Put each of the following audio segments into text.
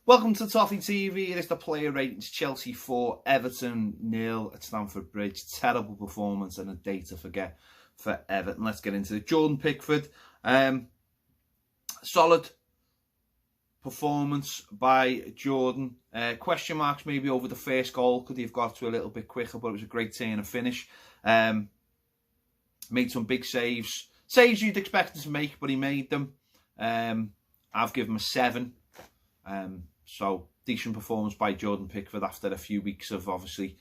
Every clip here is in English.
Welcome to Toffee TV. It is the player ratings. Chelsea 4, Everton 0 at Stamford Bridge. Terrible performance and a day to forget for Everton. Let's get into it. Jordan Pickford. Solid performance by Jordan. Question marks maybe over the first goal. Could he have got to a little bit quicker, but it was a great turn and finish. Made some big saves. Saves you'd expect him to make, but he made them. I've given him a 7. So decent performance by Jordan Pickford after a few weeks of obviously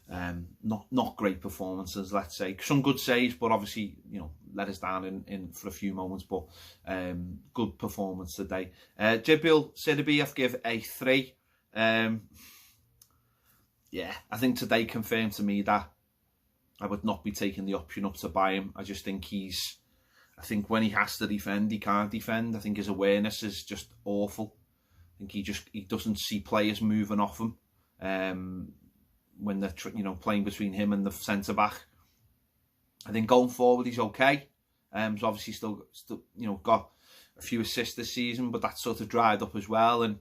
not great performances, let's say. Some good saves, but obviously, let us down in for a few moments, but good performance today. Jibril Sidibe, I've given a 3. Yeah, I think today confirmed to me that I would not be taking the option up to buy him. I just think I think when he has to defend, he can't defend. I think his awareness is just awful. I think he doesn't see players moving off him when they're playing between him and the centre back. I think going forward he's okay. He's obviously still got a few assists this season, but that's sort of dried up as well. And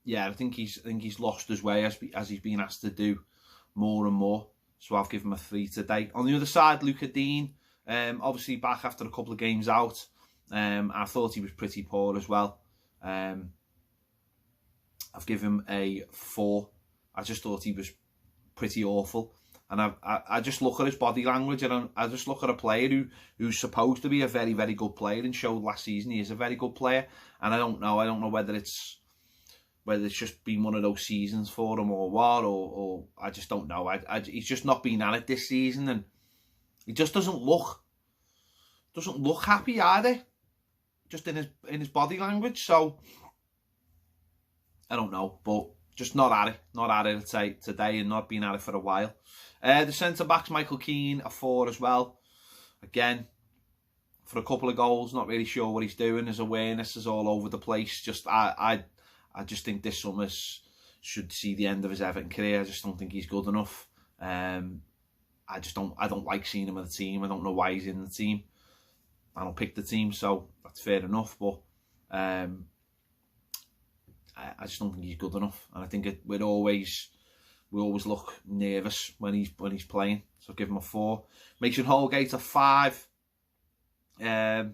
yeah, I think he's lost his way as he's been asked to do more and more. So I've given him a 3 today. On the other side, Luka Dean, obviously back after a couple of games out. I thought he was pretty poor as well. I've given him a 4. I just thought he was pretty awful, and I just look at his body language, and I just look at a player who's supposed to be a very, very good player and showed last season he is a very good player. And I don't know whether it's just been one of those seasons for him or what, or I just don't know. He's just not been at it this season, and he just doesn't look happy either. Just in his body language, so I don't know, but just not at it. I'd say today, and not been at it for a while. The centre backs, Michael Keane, a 4 as well. Again, for a couple of goals, not really sure what he's doing. His awareness is all over the place. I just think this summer should see the end of his Everton career. I just don't think he's good enough. I don't like seeing him in the team. I don't know why he's in the team. I don't pick the team, so that's fair enough. But I just don't think he's good enough, and I think we always look nervous when he's playing. So I'll give him a 4. Mason Holgate a 5. Yeah,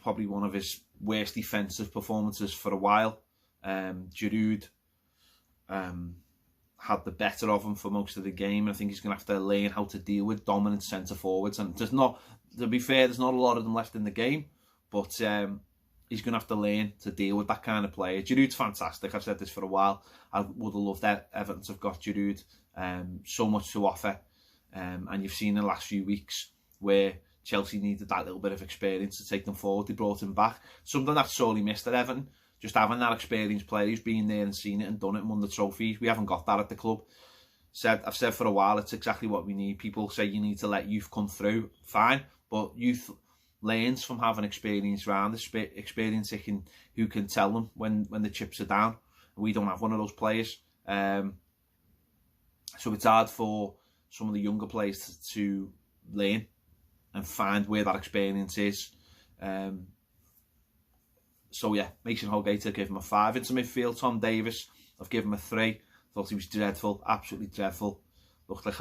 probably one of his worst defensive performances for a while. Giroud had the better of him for most of the game. I think he's going to have to learn how to deal with dominant centre forwards, and to be fair, there's not a lot of them left in the game, but he's going to have to learn to deal with that kind of player. Giroud's fantastic. I've said this for a while. I would have loved that Everton to have got Giroud. So much to offer. And you've seen in the last few weeks where Chelsea needed that little bit of experience to take them forward. They brought him back. Something that's sorely missed at Everton. Just having that experienced player who's been there and seen it and done it and won the trophies. We haven't got that at the club. I've said for a while, it's exactly what we need. People say you need to let youth come through. Fine. But youth learns from having experience around the experience who can tell them when the chips are down. We don't have one of those players, so it's hard for some of the younger players to learn and find where that experience is. So yeah, Mason Holgate, I'll give him a 5. Into midfield, Tom Davies, I've given him a 3. Thought he was dreadful, absolutely dreadful. Looked like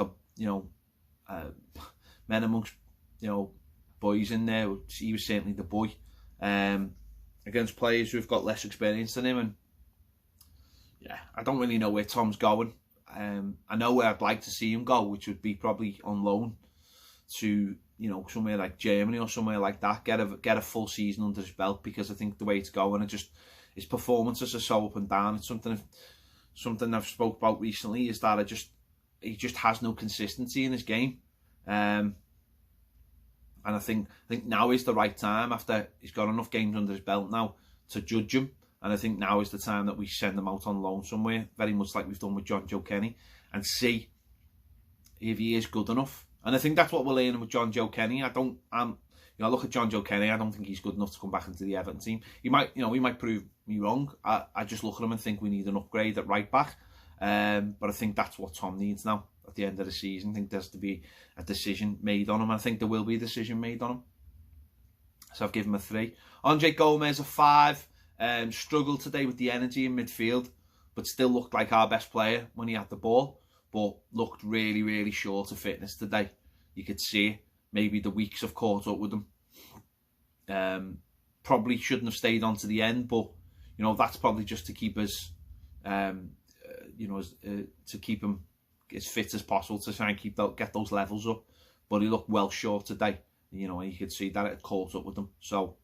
men amongst boys in there. He was certainly the boy against players who've got less experience than him. And yeah, I don't really know where Tom's going. I know where I'd like to see him go, which would be probably on loan to somewhere like Germany or somewhere like that. Get a full season under his belt, because I think the way it's going, his performances are so up and down. It's something I've spoke about recently, is that he just has no consistency in his game. And I think now is the right time, after he's got enough games under his belt now, to judge him. And I think now is the time that we send him out on loan somewhere, very much like we've done with John Joe Kenny, and see if he is good enough. And I think that's what we're learning with John Joe Kenny. I look at John Joe Kenny. I don't think he's good enough to come back into the Everton team. He might prove me wrong. I just look at him and think we need an upgrade at right back. But I think that's what Tom needs now at the end of the season. I think there's to be a decision made on him. I think there will be a decision made on him. So I've given him a 3. Andre Gomez a 5. Struggled today with the energy in midfield, but still looked like our best player when he had the ball, but looked really, really short of fitness today. You could see it. Maybe the weeks have caught up with him. Probably shouldn't have stayed on to the end, but you know, that's probably just to keep us, you know, to keep him as fit as possible, to try and get those levels up. But he looked well short today, you know, and you could see that it caught up with him. So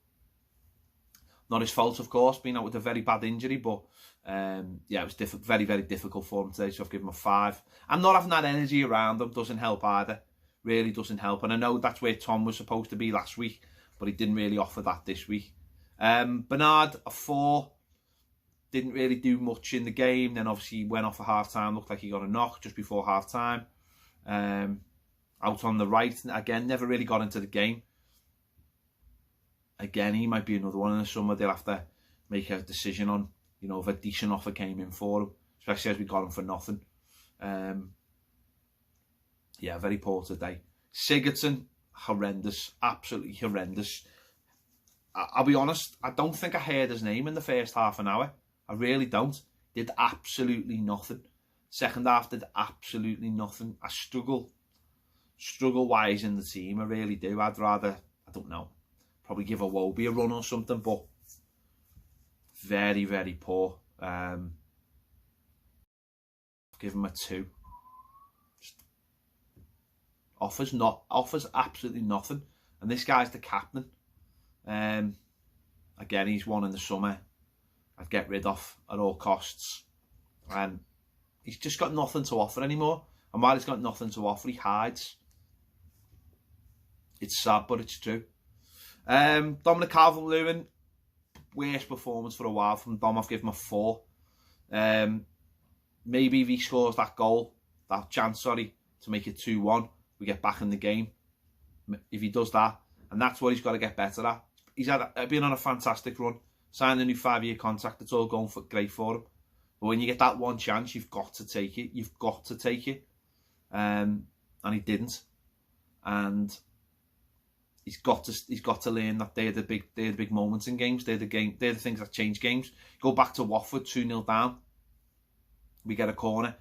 not his fault, of course, being out with a very bad injury, but yeah, it was very, very difficult for him today. So I've given him a 5. And not having that energy around him doesn't help either. Really doesn't help. And I know that's where Tom was supposed to be last week, but he didn't really offer that this week. Bernard, a 4. Didn't really do much in the game. Then obviously he went off at half-time. Looked like he got a knock just before half-time. Out on the right. Again, never really got into the game. Again, he might be another one in the summer. They'll have to make a decision on, you know, if a decent offer came in for him. Especially as we got him for nothing. Yeah, very poor today. Sigurdsson, horrendous. Absolutely horrendous. I'll be honest, I don't think I heard his name in the first half an hour. I really don't. Did absolutely nothing. Second half did absolutely nothing. I struggle why he's in the team. I really do. I'd rather, I don't know, probably give Iwobi a run or something, but very, very poor. Give him a 2. Just offers absolutely nothing. And this guy's the captain. Again, he's one in the summer I'd get rid of at all costs, and he's just got nothing to offer anymore. And while he's got nothing to offer, he hides. It's sad, but it's true. Dominic Calvert-Lewin, worst performance for a while from Dom. I've given him a 4. Maybe if he scores that goal, that chance, sorry, to make it 2-1, we get back in the game. If he does that, and that's what he's got to get better at. He's been on a fantastic run, signed a new 5-year contract. It's all going great for him. But when you get that one chance, you've got to take it. You've got to take it. And he didn't. And he's got to learn that they're the big moments in games. They're the things that change games. Go back to Watford, 2-0 down. We get a corner.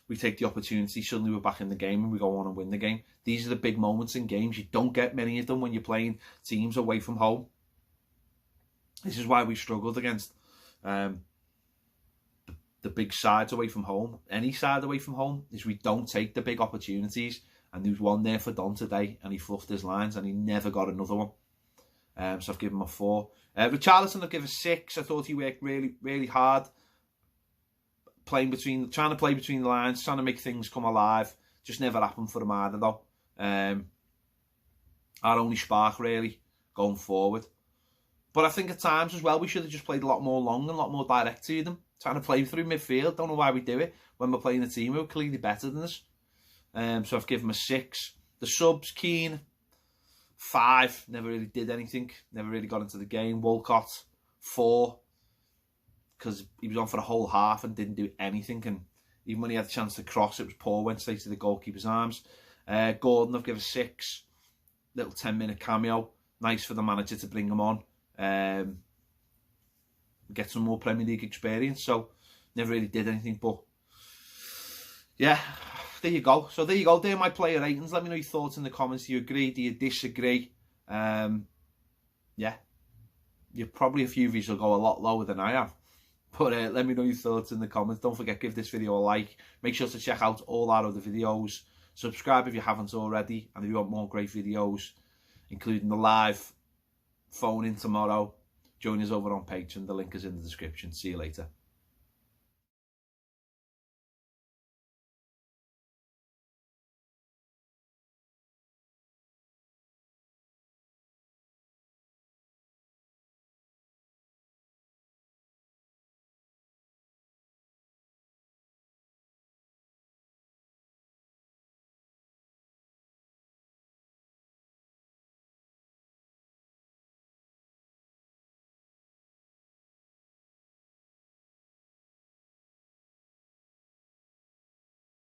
We take the opportunity. Suddenly we're back in the game and we go on and win the game. These are the big moments in games. You don't get many of them when you're playing teams away from home. This is why we struggled against the big sides away from home. Any side away from home is we don't take the big opportunities. And there was one there for Don today, and he fluffed his lines, and he never got another one. So I've given him a 4. Richarlison, I've given a 6. I thought he worked really, really hard, trying to play between the lines, trying to make things come alive. Just never happened for him either, though. Our only spark, really, going forward. But I think at times as well, we should have just played a lot more long and a lot more direct to them. Trying to play through midfield. Don't know why we do it when we're playing a team who are clearly better than us. So I've given him a 6. The subs, Keane, 5. Never really did anything. Never really got into the game. Walcott, 4. Because he was on for a whole half and didn't do anything. And even when he had a chance to cross, it was poor. Went straight to the goalkeeper's arms. Gordon, I've given a 6. Little 10-minute cameo. Nice for the manager to bring him on. Get some more Premier League experience. So never really did anything. But yeah, there you go. So there you go. They're my player ratings. Let me know your thoughts in the comments. Do you agree? Do you disagree? Yeah. Probably a few of you will go a lot lower than I have. But let me know your thoughts in the comments. Don't forget, give this video a like. Make sure to check out all our other videos. Subscribe if you haven't already. And if you want more great videos, including the live phone in tomorrow, join us over on Patreon. The link is in the description. See you later.